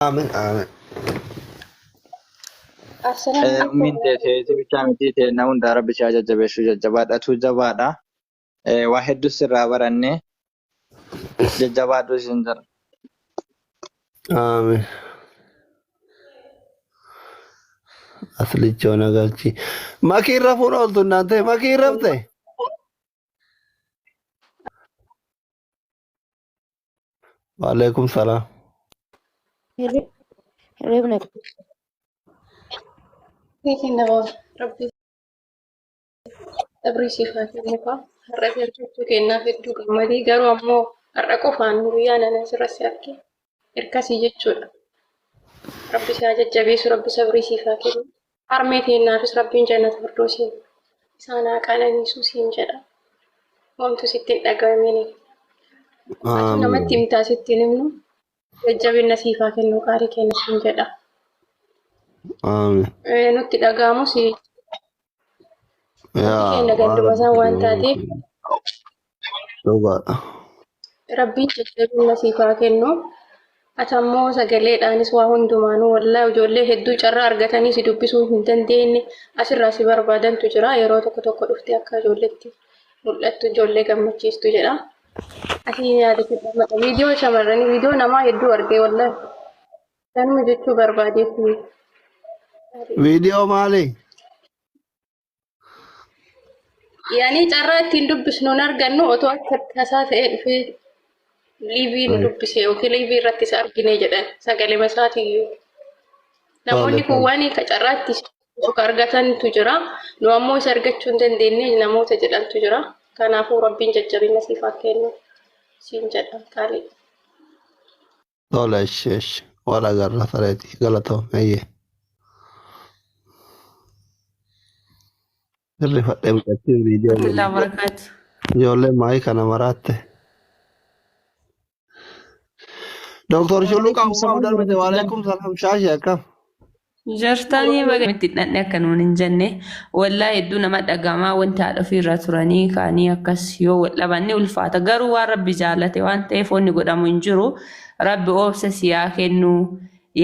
آمين آمين. السلام عليكم. من تيتي بتشامتي تناون دار بشاجة جبشو جباد أتو جبادا واحد دوس رابرني جباد دوسندر. آمين. أصلي جونا قالتي ما كي رفون أولتو نانتي ما كي رفتي. وعليكم السلام. ربنا كيف نبغى ربي أبري صفات المقا الرأي يرجو كأنه في الدوق المدي قالوا أمو الرقو فانو ويانا نسر الساركي إركاسي جتشولا ربي ساجد جبيس ربي سبري صفات حرميتي النافس ربي جنة فردوسين سانا كان نيسوسين جدا وامتو ستين أقاميني أتو نمت آمين تمتا ستين منو ججبين صفات النقاري كنسين جدا آمين. نتي الأقامو سي يا كأنه قد رب بسان وانتاتي دوبا. Rabbiin jajjabina siif haa kennu. Ati ammoo sagaleedhaanis waa hundumaanuu wallaahi ijoollee hedduu carraa argatanii si dubbisuu hin dandeenye asirraa si barbaadantu jira. Yeroo tokko tokko dhuftee akka ijoolleetti mul'attu ijoollee gammachiistu jedha. Ati yaadachiifadha mata viidiyoo shamarranii viidiyoo namaa hedduu argee wallaahi. Kanuma jechuu barbaadeetti. فيديو مالي. Yaani carraa ittiin dubbisnu hin argannu otoo akka tasaa ta'ee dhufee liivii nu dubbise yookiin liivii irratti isa argine jedhan sagalee masaatiyyuu. Namoonni kun waan akka carraatti suka argatantu jira. Nu ammoo isa argachuu hin dandeenye namoota jedhantu jira. Kanaafuu rabbiin jajjabina siif haa kennu siin jedha qaalii. طول الشيش ولا قرر ثريتي غلطهم هي اللي فتح بكثير فيديو الله وبركاته. جولي معي كان مرات دكتور شلوك أبو عبد وعليكم السلام شاشة كم Jartanii baga itti dhadhee akka nuun hin jenne wallaahi hedduu nama dhagamaa wanta haadha ofirra turanii kaanii akkas yoo dhabanne ulfaata garuu waan rabbi jaalate waan ta'eef wanni godhamu hin jiru rabbi obsa siyaa kennu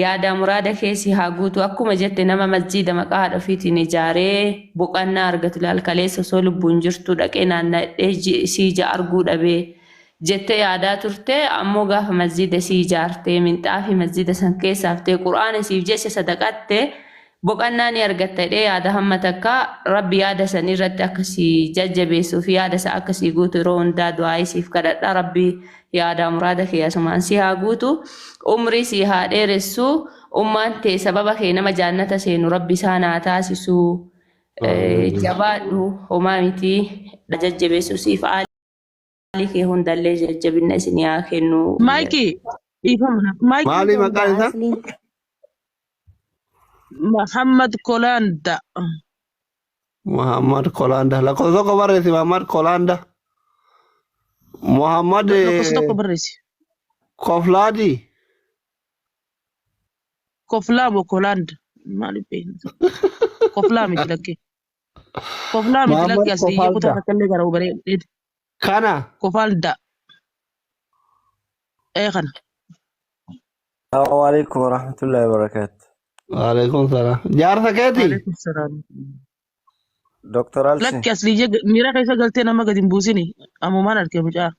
yaada muraada keessi haa guutu akkuma jette nama masjiida maqaa haadha ofiitiin ijaaree boqannaa argatu laalkaleessa osoo lubbuun jirtu dhaqee naanna'ee siija arguu dhabee jette yaadaa turte ammoo gaafa masjiida si ijaarte minxaafii masjiida san keessa haftee qur'aana siif jecha sadaqatte boqannaa ni argatta jedhee yaada hamma takka rabbi yaada san irratti akkasii jajjabeessuu fi yaada isaa akkasii guutu yeroo hundaa du'aa siif kadhadha rabbi yaada muraada kee asumaan si haa guutu umrii si haa dheeressu ummaan ta'e sababa kee nama jaannata seenu rabbi isaan haa taasisu jabaadhu homaa miti jajjabeessuu siif Maliki hundallee jajjabina isin yaa kennu. Maiki, ifamna. Maiki. مالي مكان Muhammad Kolanda. محمد كولاندا لا كوزوكو بريسي محمد كولاندا محمد Lokositoko barresi. كوفلادي Kofla mo Kolanda. Mali pain. Kofla mitilake. Kofla mitilake محمد asli yakuta كوفالدا kakalle gara ubare. كانا Kofalda. Kana. السلام عليكم ورحمة الله وبركاته. وعليكم السلام جار سكيتي Alaikum salam. دكتور ألسي. Lakki asli je mira kaisa galte nama gadin busini. Amuman arke muja.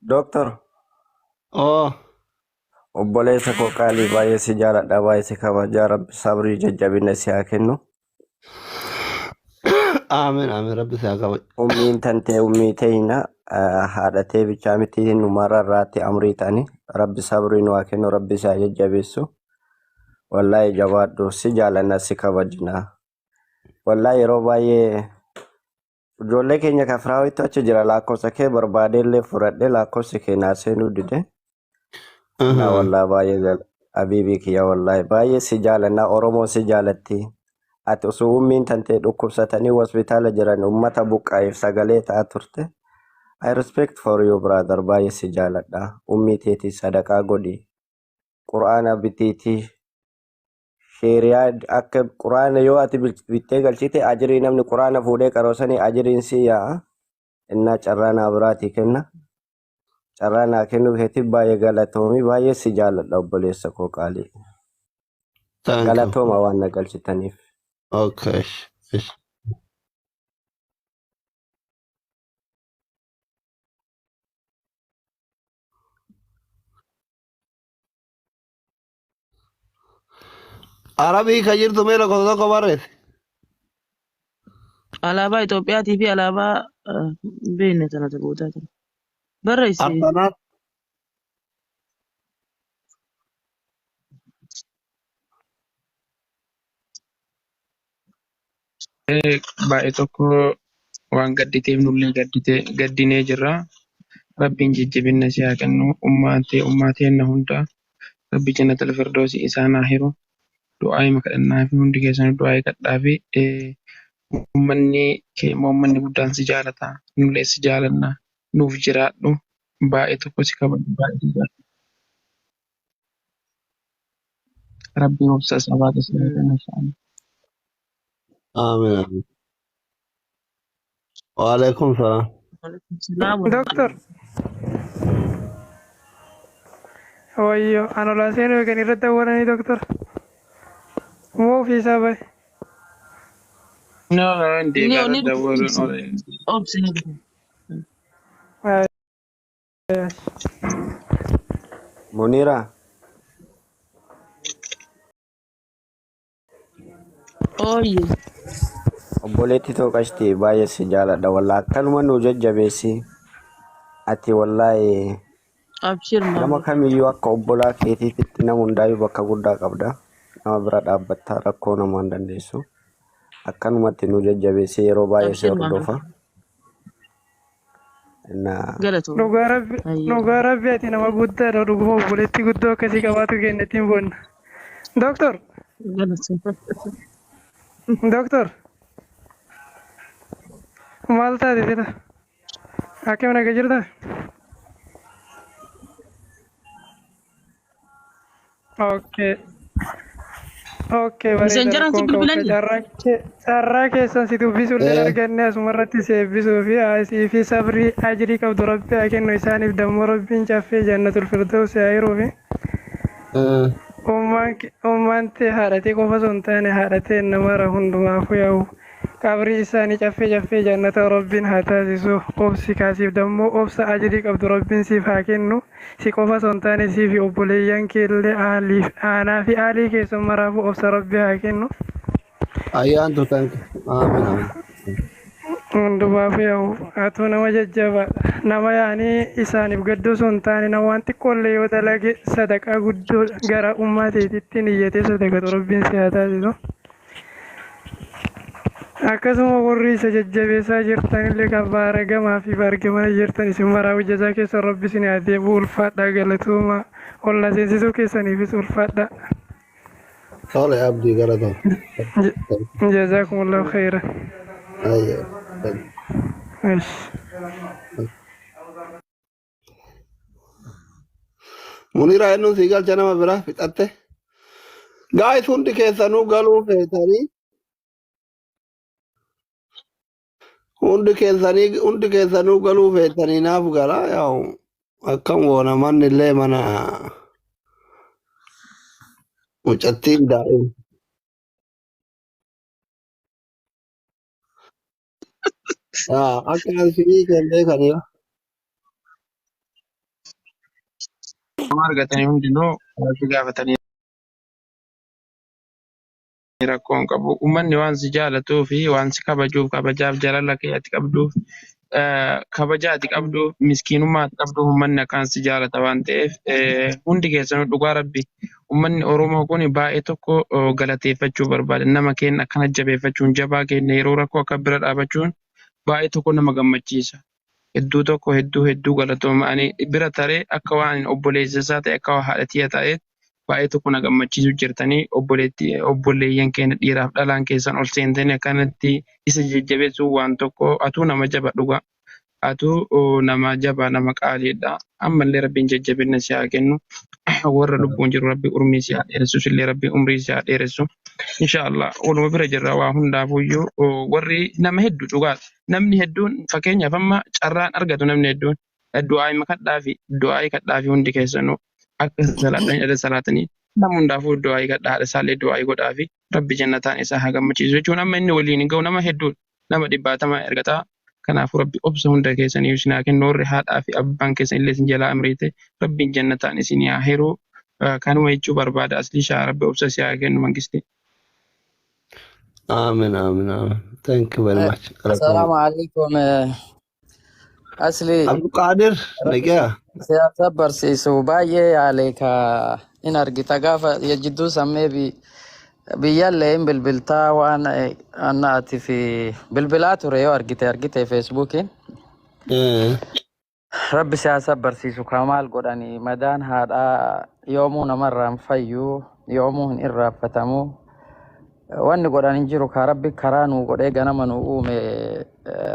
دكتور اوه obboleessa koo qaalii baay'ee si jaaladha baay'ee si kabajaa rabbi sabrii jajjabina si haa kennu. امين امين ربي سيقبل Ummiin tantee ummii teeyna haadhatee bichaa miti numara irraatti amrii ta'ani rabbi sabrii nu haa kennu rabbi si haa jajjabeessu. Wallaahi jabaadhu si jaalanna si kabajna. Wallaahi yeroo baay'ee ijoollee keenya kafraawwitu achi jira lakkoofsa kee barbaadeellee fudhadhe lakkoofsi kee naa seenuu dide. Na wallaahi baay'ee abiibii kiyya wallaahi baay'ee si jaalanna Oromoo si jaalatti. Ati osoo ummiin tantee dhukkubsatanii hospitaala jiran uummata buqqaa'eef sagalee ta'aa turte. I respect for you brother baay'ee si jaaladha. Ummii teetii sadaqaa godhi. Qur'aana bitiitii sheeriyaa akka qur'aana yoo ati bittee galchite ajirii namni qur'aana fuudhee qaroosanii ajiriin si yaa'a. Innaa carraa naa biraatii kenna. Carraa naa kennu keetiif baay'ee galatoomi baay'ee si jaaladha obboleessa koo qaalii. Thank you. galatooma waan na galchitaniif. Okay. Ish. Arabii kan jirtu mee lakkoofsa tokko barreesse. Alaabaa Itoophiyaatii fi alaabaa beekne sanatu boodaa jira. Barreessi. Arsenal. Baay'ee tokko waan gadditeef nullee gaddinee jirra. Rabbiin jajjabina si haa kennu. Ummaateen hunda Rabbi jannatul firdawsi isaan haa hiru. Du'aa kadhannaa fi hundi keessan du'aa kadhaa fi uummanni guddaan si jaalata. Nullee si jaalanna. Nuuf jiraadhu. Baay'ee tokko si kabaju baay'ee si jaalladha. Rabbiin obsa sabaata si haa kennu isaanii. Amiin. Waalaikum salaam. Doctor, wayyo anola seenuu kan irratti awwaalanii doctor. Moo ofiisaa bahe. No, hindi Ni ka oni dawalan o obsi. Muniira Ooyye. obboleettii Tooqashtii baay'ee si jaaladha wallaahi akkanuma nu jajjabeessi ati wallaahi Abshir nama maama. kamiyyuu akka obbolaa keetiitti nama hundaayyuu bakka guddaa qabda nama bira dhaabbattaa rakkoo namaa hin dandeessu akkanumatti nu jajjabeessi yeroo baay'ee si Abshir maama. hordofa. Galatoom. Dhugaa rabbi ati nama guddaadha dhuguma obboleettii guddoo akkasii qabaatu keenyatti hin boonna. Doctor, Galatoom. doctor, maal taate sila? Akkam naga jirta? Okay. Okay, Miseen bareeda jaraan si rakkoon qabu. bilbilanii? Carraa keessan si dubbisuu illee arganne asumarratti si eebbisuu fi asii fi sabrii ajirii qabdu rabbi haa kennu isaaniif dammoo rabbiin caffee jannatul firdawsi haa hiruu fi ummaan ta'e haadhatee qofa osoo hin taane haadhatee namara hundumaafuu yaa'u qabrii isaanii caffee jannata rabbiin haa taasisu obsi kaasiif dammoo obsa ajirii qabdu rabbiin siif haa kennu si qofa osoo hin taane sii fi obboleeyyan keellee aanaa fi aalii keessan maraafuu obsa rabbi haa kennu. Ayyaantu thank you. Amiin. Hundumaaf yaa'u haatu nama jajjabaadha. Nama yaanii isaaniif gaddoo osoo hin taane nama waan xiqqoollee yoo dalage sadaqaa guddoo gara ummaa teetitti niyyatee sadaqatu rabbiin si haa taasisu. Akkasuma warri isa jajjabeessaa jirtan illee kan baaragamaa fi baargamaa jirtan isin maraa hojjetaa keessa rabbi isin haa deebi'u ulfaadhaa galatooma olla seensisuu keessaniifis ulfaadhaa. Tole abdii galatoo. Jazaakumullahu khairan. Ayyaa. Ish. Muniira eenyuun sii galcha nama biraa fixatte. Gaa'is hundi keessanuu galuu feetanii. Hundi keessanuu galuu feetanii naaf gala yaa'u akkam woona manni illee mana mucattiin daa'ima. Akka asii kenneef kan yoo. Nama argatanii hundinuu walitti gaafatanii rakkoon qabu. Uummanni waan si jaalatuu fi waan si kabajuuf kabajaaf jaalala kee ati qabduuf kabajaa ati qabduuf miskiinummaa ati qabduuf uummanni akkaan si jaalata waan ta'eef hundi keessanuu dhugaa rabbi uummanni Oromoo kun baay'ee tokko galateeffachuu barbaada. Nama keenya akkana jabeeffachuun jabaa keenya yeroo rakkoo akka bira dhaabachuun baay'ee tokko nama gammachiisa. Hedduu tokko hedduu galatooma ani bira taree akka waan obboleessisaa ta'e akka waan haadha ta'e baay'ee tokko na gammachiisu jirtanii obboleeyyan keenya dhiiraaf dhalaan keessan ol seentanii akkanatti isa jajjabeessuu waan tokko atuu nama jaba dhugaa atuu nama jaba nama qaaliidha ammallee rabbiin jajjabina si haa kennu warra lubbuun jiru rabbi umrii si haa dheeressu illee rabbi umrii si haa dheeressu inshaallah waluma bira jirra waa hundaafuyyuu warri nama hedduu dhugaa namni hedduun fakkeenyaaf amma carraan argatu namni hedduun du'aa kadhaa fi hundi keessanuu akka salaatanii Nama hundaafuu du'aa eegadha. Haadha isaallee du'aa eegodhaa fi Rabbi jannataan isaa haa gammachiisu jechuun amma inni waliin hin ga'u nama hedduudha. Nama 100 ergataa. Kanaafuu Rabbi obsa hunda keessanii isin haa kennu. Warri haadhaa fi abbaan keessan illee isin jalaa amriite Rabbiin jannataan isin haa heeruu. Kanuma jechuu barbaada. Aslii shaa Rabbi obsa si haa kennu mangistii. Amin, amin, amin. Thank you very much. السلام عليكم أصلي Abdul Qadir, nagaa. سياسة برسيسو باي عليك إن أرجع تجافا يجدو سمي بيالله بالبلتا وأنا أتي في بالبلات وريو أرجع فيسبوك ربي سياسة برسيسو كمال قراني مدان هذا يومنا مرة فيو يومون إرّا wanni godhan hin jiru ka rabbi karaa nuu godhee ganama nuu uume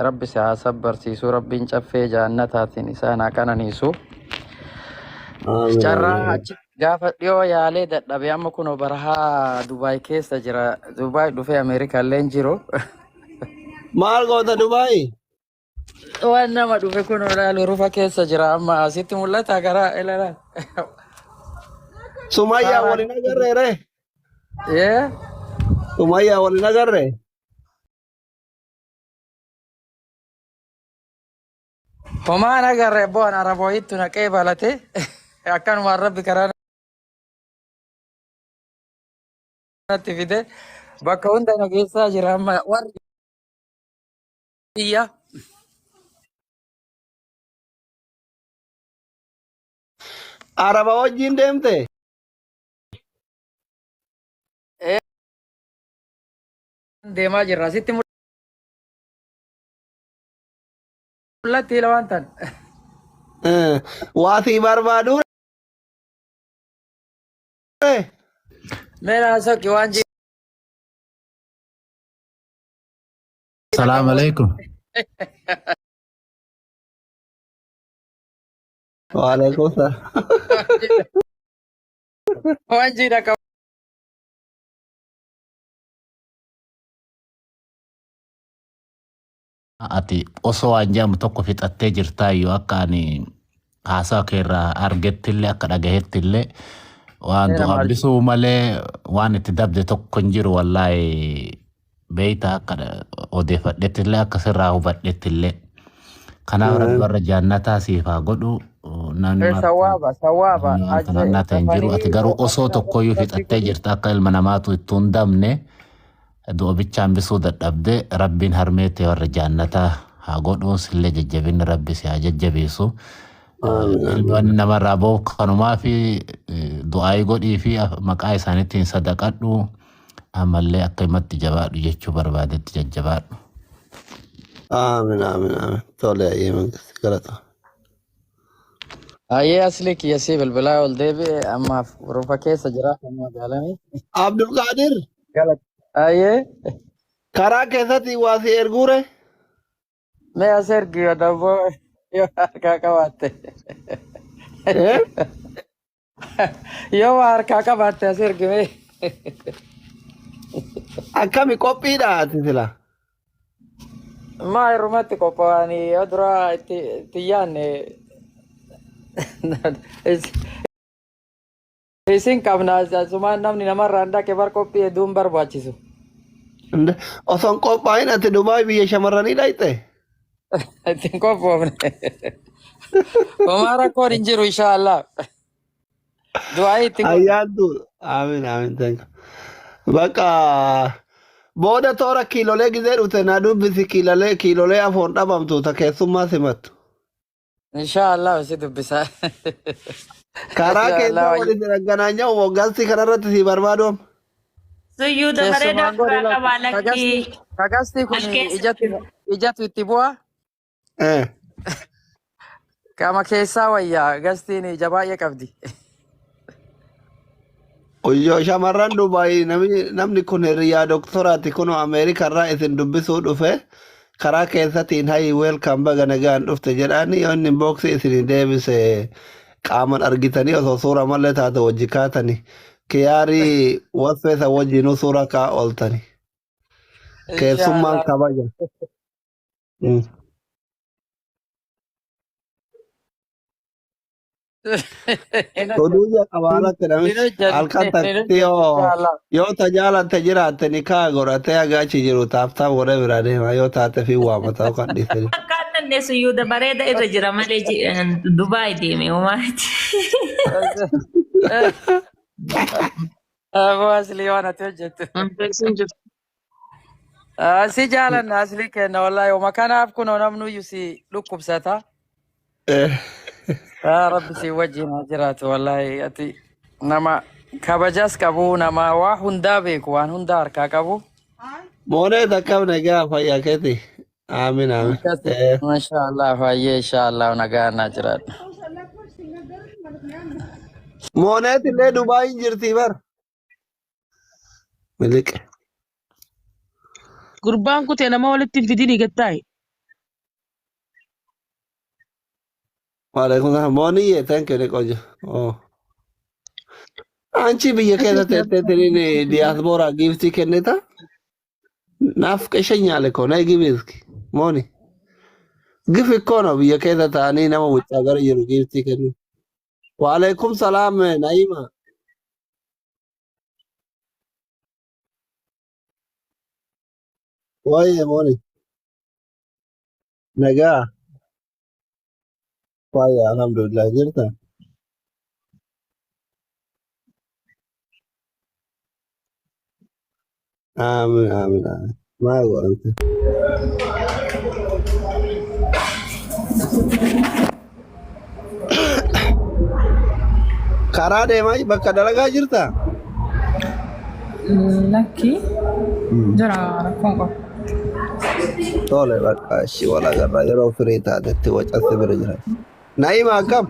rabbi si haa sabbarsiisu rabbiin caffee jaannataatiin isaan haa qananiisu Amin, carraa amin. achi gaafa dhiyoo yaalee dadhabe amma kunoo barahaa Dubaay keessa jira Dubaay dhufee Ameerikaa illee hin jiru Maal goota Dubaay? waan nama dhufe kunoo ilaalu rufa keessa jira amma asitti mul'ata karaa ilaalaa Sumayyaa karaa waliin agarreere? yee Sumayyaa waliin agarre? homaan agarre bu'aan arabooyittu naqee balate akkanumaan rabbi karaa natti fide bakka hunda nageessaa jira amma warri biyya Araba wajjin deemte? deemaa jirra asitti mul'atti waan tan Waatii barbaadu? meena soki waan السلام عليكم. Waalaikumsalam. waan jira qabu Ati osoo waan jedhamu tokko fixattee jirtaa iyyuu akka ani haasaa keerraa argettillee akka dhagahettillee waan meena maal du'abbisuu malee waan itti dabde tokko hin jiru wallaahi beeyta akka odeeffadhettillee akka sirraa hubadhettillee. Kanaaf rabbi warra jaannataa siif haa godhu namni sawaaba naannata hin jiru. Ati garuu osoo tokkoyyuu fixattee jirta akka ilma namaatu ittuu hin dabne du'a bichaan bisuu dadhabde rabbiin harmeetti warra jaannataa haa godhu sillee jajjabinni rabbi si haa jajjabeessu. Ilmi namarraa bahu kanumaa fi du'aayii godhii fi maqaa isaaniittiin sadaqadhu ammallee akka himatti jabaadhu jechuu barbaadetti jajjabaadhu. Amin, amin, amin. Tole ayyee mangisti galata. ayyee asli kiyyasii bilbilaa ol deebi'e ammaaf rufa keessa jira kan magaalanii Abdul Qadir, galat ayyee karaa keessatti waasii erguure? mee as ergi yoo dabbo yoo harkaa qabaatte yoo waa harkaa qabaatte as ergi mee Akkami qophiidha ati sila? maa irrumatti qophaa'anii yoo duraa itti yaanne isin qabna sumaan namni namarraa hin dhaqe bar qophii hedduun barbaachisu Osoon qophaa'in ati Dubaay biyya shamarranii dhayxe? ittiin qophoofne homaa rakkoon hin jiru inshaallah du'aa ittiin Ayyaantu. Amin, amin. Thank you. Bakka booda toora kiilolee gizee dhufte na dubbisi kiilolee afoon dhabamtu ta keessummaa simattu. inshaallah si dubbisaa Karaa inshaallah keessaa walitti dhagganaa waggaatti kanarratti si barbaadu. Suyyuu dabaree keessumaan godhi dafaa lakki qabaa kagastii kun Alkeessa. ijatu itti bu'a qaama keessaa wayyaa gastiin ija baay'ee qabdi Oyyoo shamarran Dubaay namni kun hiriyaa doktoraati kun Ameerikarraa isin dubbisuu dhufe karaa keessatiin hayi weelkaam baga nagaan dhufte jedhaani yoo inni booksi isin deebise qaaman argitanii osoo suura malee taate wajji kaatani kiyaarii wasfeesa wajjinuu suura kaa ooltani keessummaan inshaallah kabaja. Mm. Oduuja qabaarratti namichi halkan takkatti yoo tajaajilante jiraatte ni kaa godhatee agaachi jiru taaftaa warra bira deema yoo taate fi waamata kan dhiisanii. Akkaan dandeessu iyyuu bareeda irra jira malee Dubaay deeme homaati. Aboo aslii waan ati hojjettu. Si jaalanna aslii kenna wallaahi uma kanaaf kunoo namnuyyuu si dhukkubsata. Rabbi si wajjin haa jiraatu wallaahi ati nama kabajas qabu nama waa hundaa beeku waan hundaa harkaa qabu. Moonee takkam nagaa fayyaa keeti. Aamin aamin. Mashaallah fayyee inshaallah nagaa naa jiraadha. Mooneet illee Dubaay jirti bar. Miliq. Gurbaan kutee nama walitti hin fidini gattaayi. Waalaikum salaam. Mooniyye thank you Niqojo. Oh. Anchi biyya keessa teessee tiriin diyaasbooraa giiftii kennita. Naaf qeshenyaale koo na gibiski. Mooni. Gif ikkoono biyya keessa ta'anii nama wuccaa gara jiru giiftii kennu. Waalaikum salaam Naima. Waayee Mooni. Nagaa. Waayee alhamdulillah jirta. Aamin aamin aamin. Maal godhamte? Karaa deemaa bakka dalagaa jirta? Lakki jira rakkoon qaba. Tole bakka ishii wal agarra yeroo firii taatetti wacasti bira jira. Naima akkam?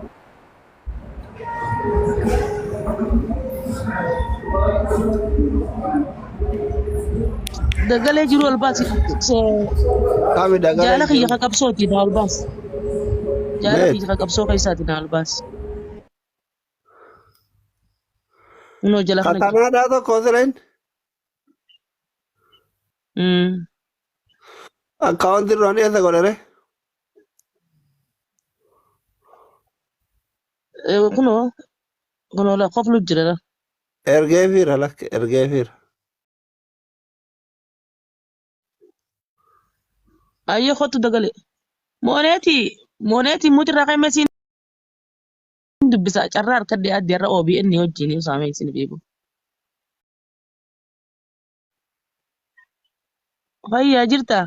Dagalee jiru albaas. Kami dagalee Jaala jiru? kiyya qabsooti na albaas. Jaala Beet. kiyya qabsoo keessaati na albaas. Kunoo jala kana jira. Katanaadhaa tokko sireen? Akkaawunti duraan eessa godhare? Kunoo qoflu jira. Ergee fiira lakki ergee fiira. Ayyee kottu dagalee. Mooneeti mutirraa qaamesiin dubbisa carraa harkadde addi irra OBN wajjin saamee isin beeku. Fayyaa jirtaa?